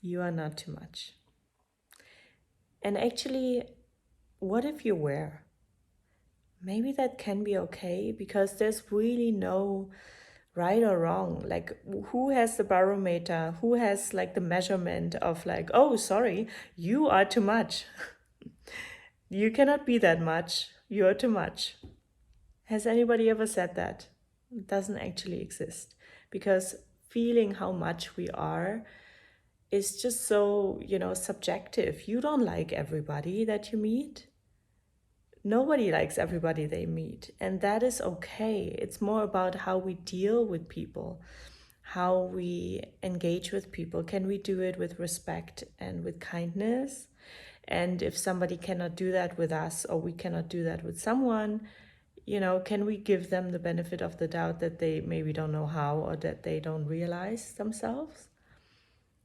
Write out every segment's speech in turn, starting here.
You are not too much. And actually, what if you were? Maybe that can be okay, because there's really no right or wrong. Like, who has the barometer? Who has like the measurement of like, oh, sorry, you are too much. You cannot be that much. You are too much. Has anybody ever said that? It doesn't actually exist, because feeling how much we are is just so, subjective. You don't like everybody that you meet. Nobody likes everybody they meet, and that is okay. It's more about how we deal with people, how we engage with people. Can we do it with respect and with kindness? And if somebody cannot do that with us, or we cannot do that with someone, can we give them the benefit of the doubt that they maybe don't know how, or that they don't realize themselves?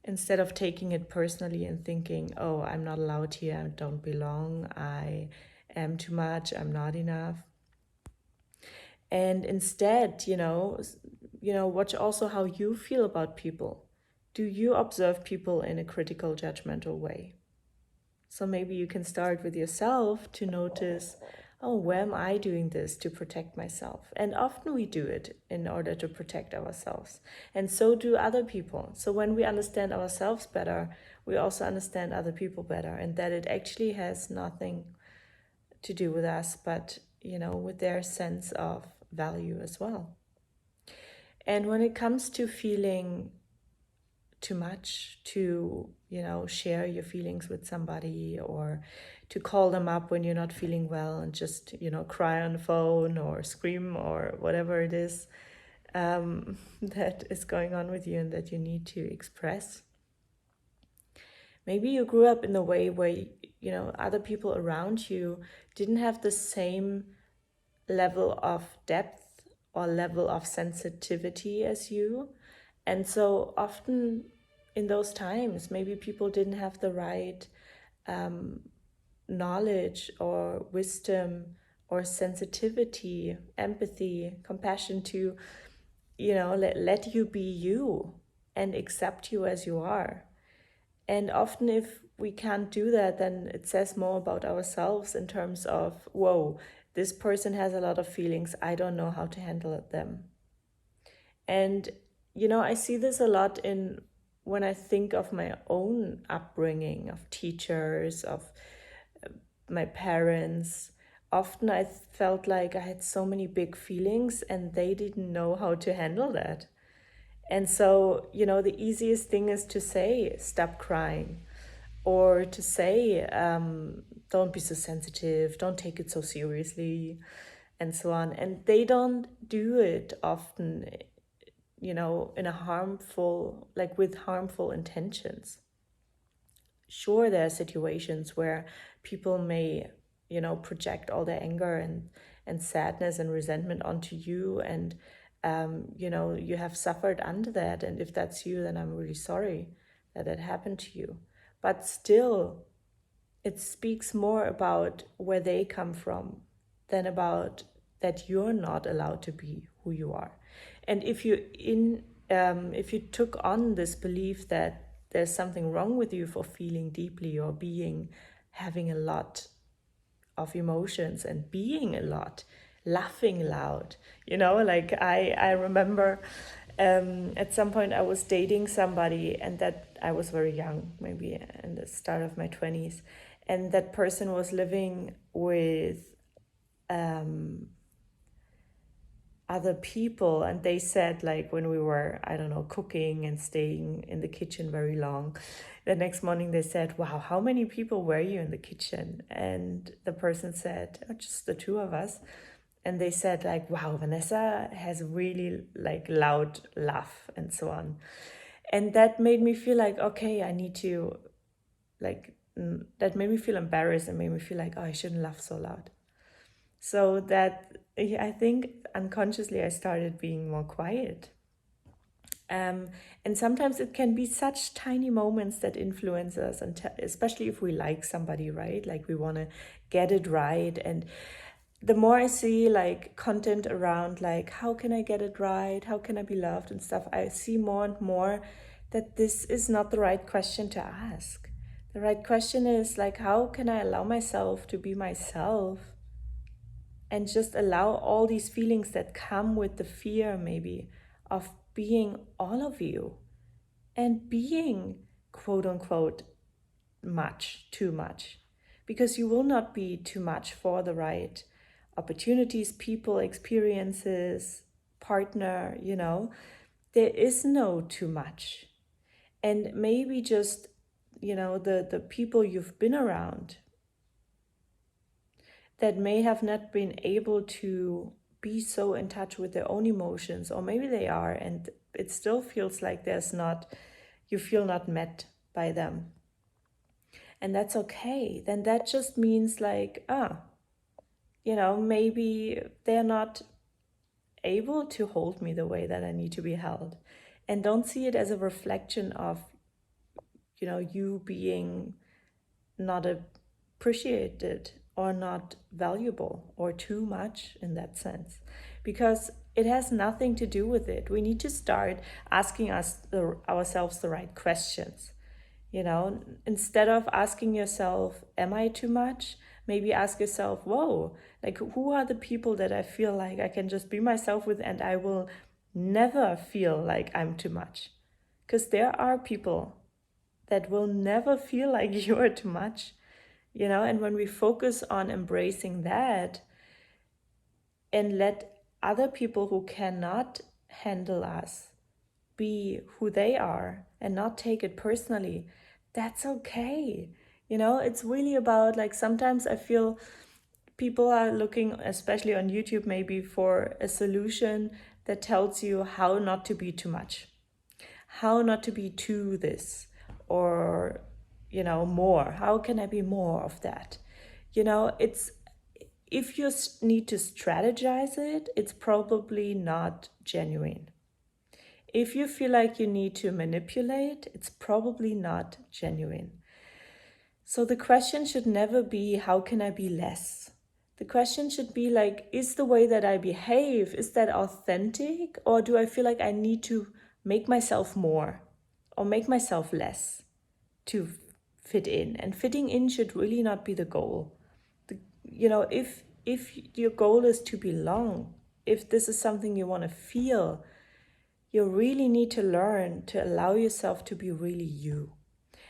Instead of taking it personally and thinking, oh, I'm not allowed here, I don't belong, I am too much, I'm not enough. And instead, watch also how you feel about people. Do you observe people in a critical, judgmental way? So maybe you can start with yourself to notice, oh, where am I doing this to protect myself? And often we do it in order to protect ourselves. And so do other people. So when we understand ourselves better, we also understand other people better, and that it actually has nothing to do with us, but, with their sense of value as well. And when it comes to feeling too much, to share your feelings with somebody, or to call them up when you're not feeling well and just cry on the phone or scream or whatever it is that is going on with you and that you need to express. Maybe you grew up in a way where other people around you didn't have the same level of depth or level of sensitivity as you. And so often in those times, maybe people didn't have the right knowledge or wisdom or sensitivity, empathy, compassion to, let you be you and accept you as you are. And often if we can't do that, then it says more about ourselves in terms of, whoa, this person has a lot of feelings, I don't know how to handle them. And, I see this a lot in when I think of my own upbringing, of teachers, of my parents. Often I felt like I had so many big feelings and they didn't know how to handle that. And so, the easiest thing is to say, stop crying, or to say, don't be so sensitive, don't take it so seriously, and so on. And they don't do it often, in a harmful, like with harmful intentions. Sure, there are situations where people may, project all their anger and sadness and resentment onto you, and you have suffered under that. And if that's you, then I'm really sorry that that happened to you. But still, it speaks more about where they come from than about that you're not allowed to be who you are. And if you took on this belief that there's something wrong with you for feeling deeply or having a lot of emotions and being a lot, laughing loud, like I remember at some point I was dating somebody, and that I was very young, maybe in the start of my 20s, and that person was living with other people, and they said, like, when we were, I don't know, cooking and staying in the kitchen very long, the next morning they said, wow, how many people were you in the kitchen? And the person said, oh, just the two of us. And they said, like, wow, Vanessa has a really like loud laugh and so on. And that made me feel like, okay, I need to, like, that made me feel embarrassed and made me feel like, oh, I shouldn't laugh so loud. So that, I think unconsciously I started being more quiet. And sometimes it can be such tiny moments that influence us, and especially if we like somebody, right? Like we want to get it right. And the more I see like content around like, how can I get it right? How can I be loved and stuff? I see more and more that this is not the right question to ask. The right question is like, how can I allow myself to be myself and just allow all these feelings that come with the fear, maybe, of being all of you and being, quote unquote, too much. Because you will not be too much for the right opportunities, people, experiences, partner, there is no too much. And maybe just, the people you've been around that may have not been able to be so in touch with their own emotions, or maybe they are, and it still feels like you feel not met by them. And that's okay. Then that just means like, maybe they're not able to hold me the way that I need to be held. And don't see it as a reflection of, you being not appreciated or not valuable or too much in that sense, because it has nothing to do with it. We need to start asking ourselves the right questions. Instead of asking yourself, am I too much? Maybe ask yourself, whoa, like who are the people that I feel like I can just be myself with and I will never feel like I'm too much? Because there are people that will never feel like you are too much, and when we focus on embracing that and let other people who cannot handle us be who they are and not take it personally, that's okay. It's really about, like, sometimes I feel people are looking, especially on YouTube, maybe for a solution that tells you how not to be too much, how not to be too this, or more, how can I be more of that. It's, if you need to strategize it, it's probably not genuine. If you feel like you need to manipulate, it's probably not genuine. So the question should never be, how can I be less? The question should be like, is the way that I behave, is that authentic? Or do I feel like I need to make myself more or make myself less to fit in? And fitting in should really not be the goal. If your goal is to belong, if this is something you want to feel, you really need to learn to allow yourself to be really you.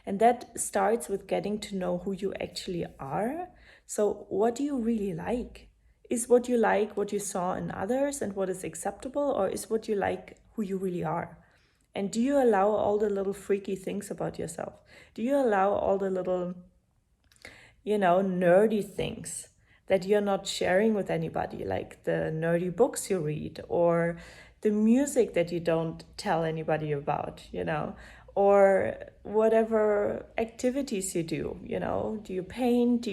And that starts with getting to know who you actually are. So what do you really like? Is what you like what you saw in others and what is acceptable, or is what you like who you really are? And do you allow all the little freaky things about yourself? Do you allow all the little, nerdy things that you're not sharing with anybody, like the nerdy books you read, or the music that you don't tell anybody about, or whatever activities you do, do you paint,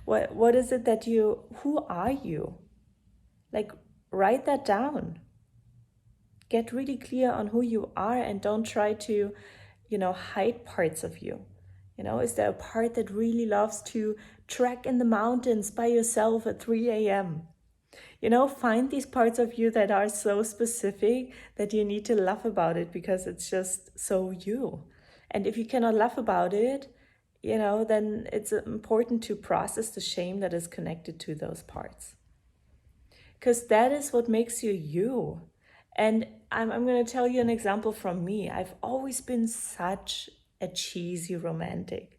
what is it that who are you? Like, write that down. Get really clear on who you are and don't try to, hide parts of you. Is there a part that really loves to trek in the mountains by yourself at 3 a.m.? Find these parts of you that are so specific that you need to laugh about it because it's just so you. And if you cannot laugh about it, then it's important to process the shame that is connected to those parts. Because that is what makes you you. And I'm going to tell you an example from me. I've always been such a cheesy romantic,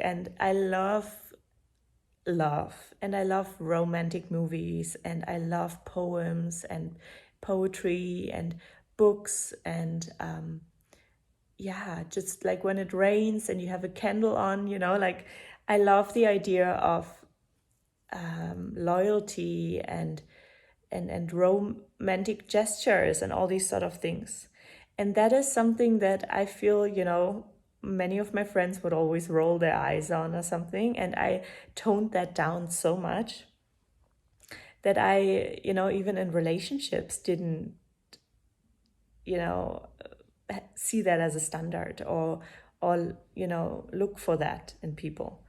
and I love and I love romantic movies, and I love poems and poetry and books, and just like when it rains and you have a candle on, like, I love the idea of loyalty and romantic gestures and all these sort of things. And that is something that I feel, many of my friends would always roll their eyes on or something. And I toned that down so much that I, even in relationships didn't, see that as a standard or look for that in people.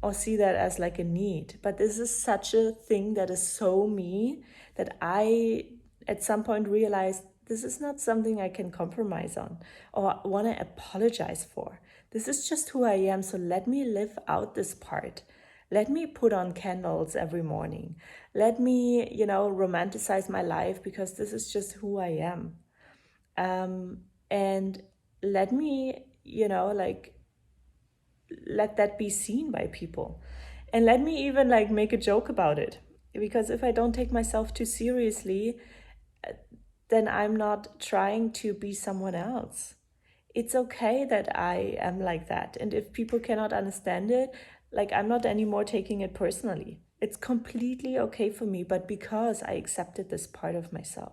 Or see that as like a need. But this is such a thing that is so me that I at some point realize this is not something I can compromise on or want to apologize for. This is just who I am, so let me live out this part. Let me put on candles every morning. Let me, romanticize my life because this is just who I am. And let me, let that be seen by people. And let me even make a joke about it. Because if I don't take myself too seriously, then I'm not trying to be someone else. It's okay that I am like that. And if people cannot understand it, I'm not anymore taking it personally. It's completely okay for me, but because I accepted this part of myself.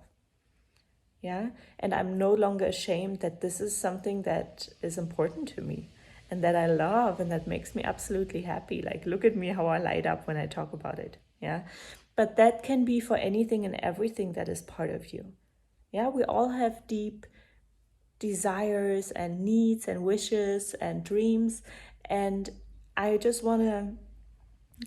Yeah. And I'm no longer ashamed that this is something that is important to me and that I love and that makes me absolutely happy. Look at me how I light up when I talk about it. Yeah. But that can be for anything and everything that is part of you. Yeah. We all have deep desires and needs and wishes and dreams. And I just want to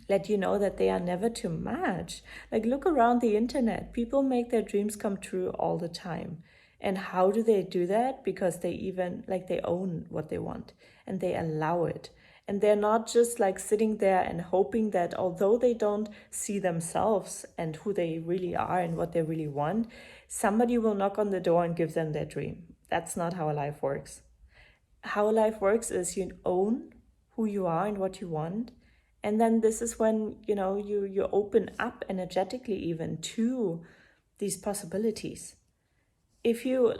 let you know that they are never too much. Look around the internet. People make their dreams come true all the time. And how do they do that? Because they even, they own what they want and they allow it. And they're not just sitting there and hoping that although they don't see themselves and who they really are and what they really want, somebody will knock on the door and give them their dream. That's not how life works. How life works is you own who you are and what you want, and then this is when you open up energetically even to these possibilities. If you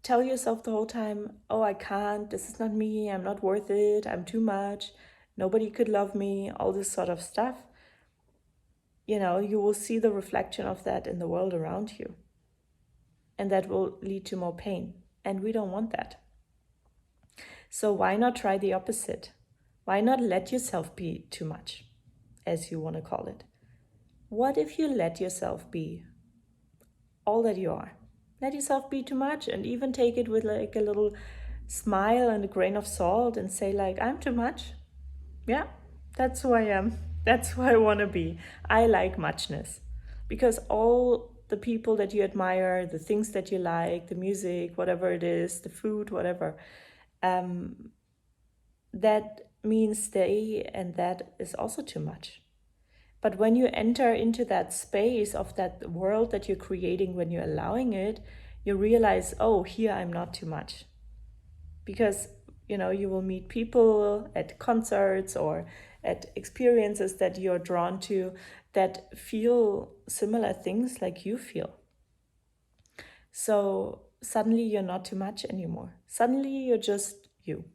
tell yourself the whole time, oh, I can't, this is not me, I'm not worth it, I'm too much, nobody could love me, all this sort of stuff, you will see the reflection of that in the world around you, and that will lead to more pain, and we don't want that. So why not try the opposite? Why not let yourself be too much, as you want to call it? What if you let yourself be all that you are? Let yourself be too much and even take it with a little smile and a grain of salt and say I'm too much. Yeah, that's who I am. That's who I want to be. I like muchness. Because all the people that you admire, the things that you like, the music, whatever it is, the food, whatever, that means they, and that is also too much. But when you enter into that space of that world that you're creating, when you're allowing it, you realize, oh, here I'm not too much. Because, you will meet people at concerts or at experiences that you're drawn to that feel similar things like you feel. So suddenly you're not too much anymore. Suddenly you're just you.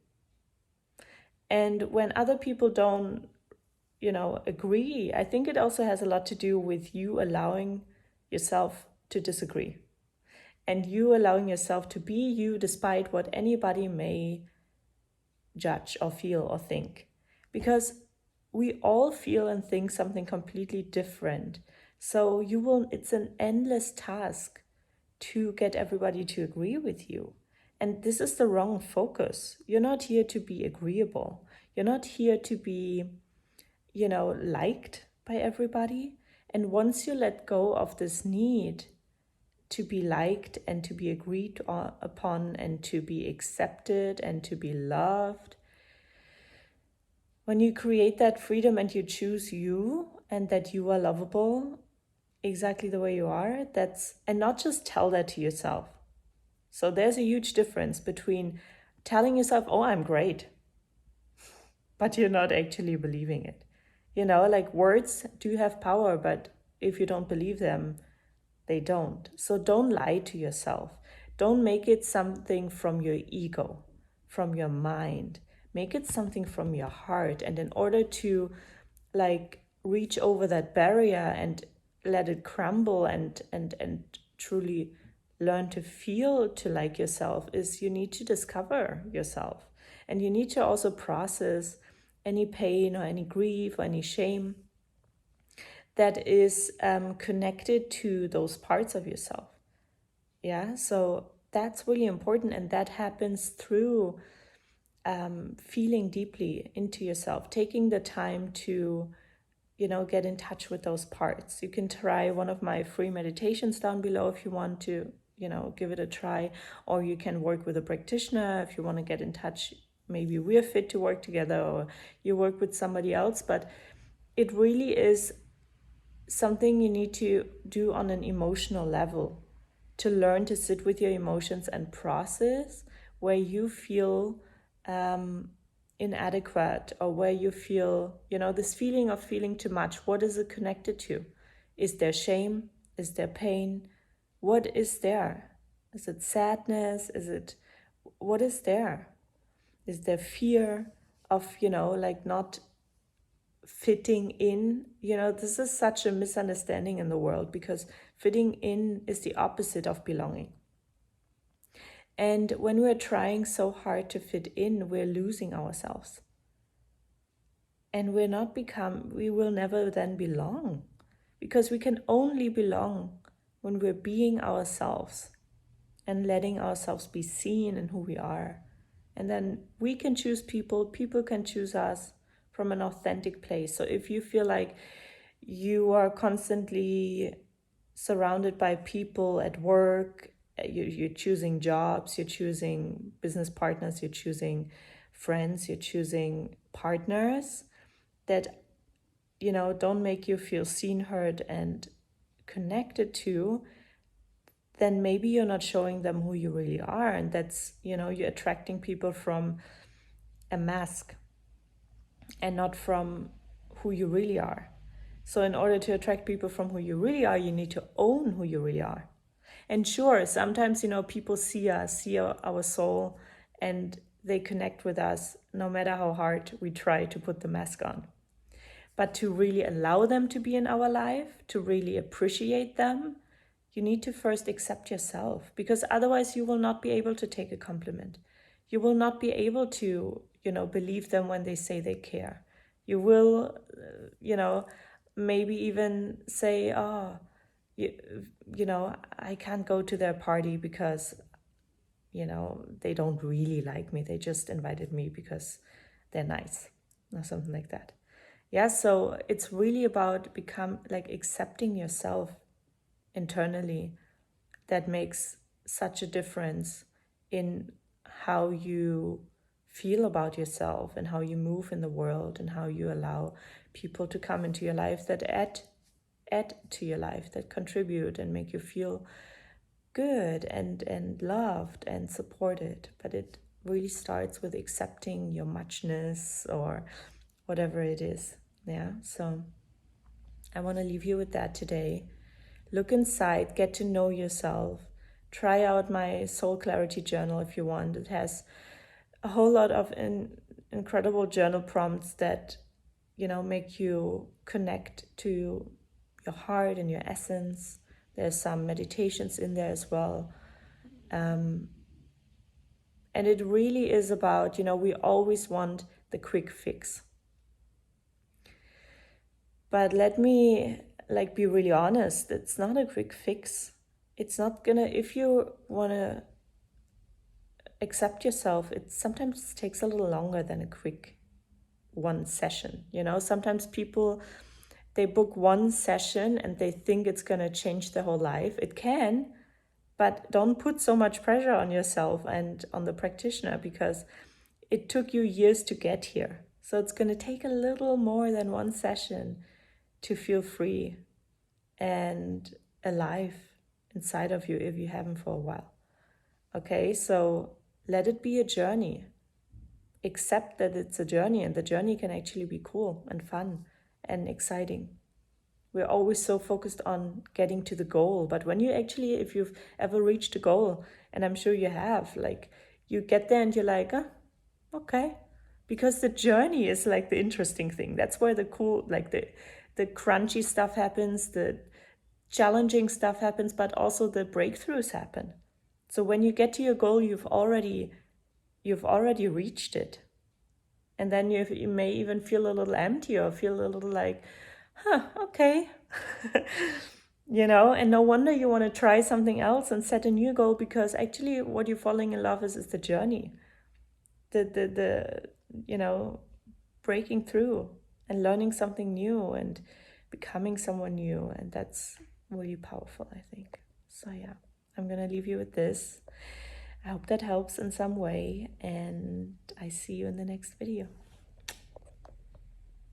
And when other people don't, agree, I think it also has a lot to do with you allowing yourself to disagree. And you allowing yourself to be you despite what anybody may judge or feel or think. Because we all feel and think something completely different. So it's an endless task to get everybody to agree with you. And this is the wrong focus. You're not here to be agreeable. You're not here to be, liked by everybody. And once you let go of this need to be liked and to be agreed upon and to be accepted and to be loved, when you create that freedom and you choose you and that you are lovable exactly the way you are, and not just tell that to yourself. So there's a huge difference between telling yourself, oh, I'm great, but you're not actually believing it. Words do have power, but if you don't believe them, they don't. So don't lie to yourself. Don't make it something from your ego, from your mind. Make it something from your heart. And in order to reach over that barrier and let it crumble and truly learn to feel to like yourself, is you need to discover yourself. And you need to also process any pain or any grief or any shame that is connected to those parts of yourself. Yeah, so that's really important, and that happens through feeling deeply into yourself, taking the time to get in touch with those parts. You can try one of my free meditations down below if you want to, give it a try, or you can work with a practitioner if you want to get in touch. Maybe we're fit to work together, or you work with somebody else, but it really is something you need to do on an emotional level, to learn to sit with your emotions and process where you feel inadequate, or where you feel, this feeling of feeling too much. What is it connected to? Is there shame? Is there pain? What is there? Is it sadness? What is there? Is there fear of, not fitting in? This is such a misunderstanding in the world, because fitting in is the opposite of belonging. And when we're trying so hard to fit in, we're losing ourselves. And we will never then belong, because we can only belong when we're being ourselves and letting ourselves be seen in who we are. And then we can choose people can choose us from an authentic place. So if you feel like you are constantly surrounded by people at work, you're choosing jobs, you're choosing business partners, you're choosing friends, you're choosing partners that, don't make you feel seen, heard, and connected to, then maybe you're not showing them who you really are. And that's, you're attracting people from a mask and not from who you really are. So in order to attract people from who you really are, you need to own who you really are. And sure, sometimes, people see us, see our soul, and they connect with us no matter how hard we try to put the mask on. But to really allow them to be in our life, to really appreciate them, you need to first accept yourself, because otherwise you will not be able to take a compliment. You will not be able to, believe them when they say they care. You will, maybe even say, oh, I can't go to their party because, they don't really like me. They just invited me because they're nice, or something like that. Yeah, so it's really about accepting yourself internally. That makes such a difference in how you feel about yourself and how you move in the world, and how you allow people to come into your life that add to your life, that contribute and make you feel good and loved and supported. But it really starts with accepting your muchness, or whatever it is. Yeah, so I want to leave you with that today. Look inside, get to know yourself. Try out my Soul Clarity Journal if you want. It has a whole lot of incredible journal prompts that, make you connect to your heart and your essence. There's some meditations in there as well. And it really is about, we always want the quick fix. But let me be really honest, it's not a quick fix. It's not gonna, if you wanna accept yourself, it sometimes takes a little longer than a quick one session. Sometimes people, they book one session and they think it's gonna change their whole life. It can, but don't put so much pressure on yourself and on the practitioner, because it took you years to get here. So it's gonna take a little more than one session to feel free and alive inside of you if you haven't for a while. Okay, so let it be a journey. Accept that it's a journey, and the journey can actually be cool and fun and exciting. We're always so focused on getting to the goal, but when you actually, if you've ever reached a goal, and I'm sure you have, you get there and you're like, oh, okay. Because the journey is the interesting thing. That's where the cool, the crunchy stuff happens, the challenging stuff happens, but also the breakthroughs happen. So when you get to your goal, you've already reached it. And then you may even feel a little empty, or feel a little okay. And no wonder you want to try something else and set a new goal, because actually what you're falling in love is the journey. The breaking through and learning something new and becoming someone new. And that's really powerful, I think. So yeah, I'm gonna leave you with this. I hope that helps in some way, and I see you in the next video.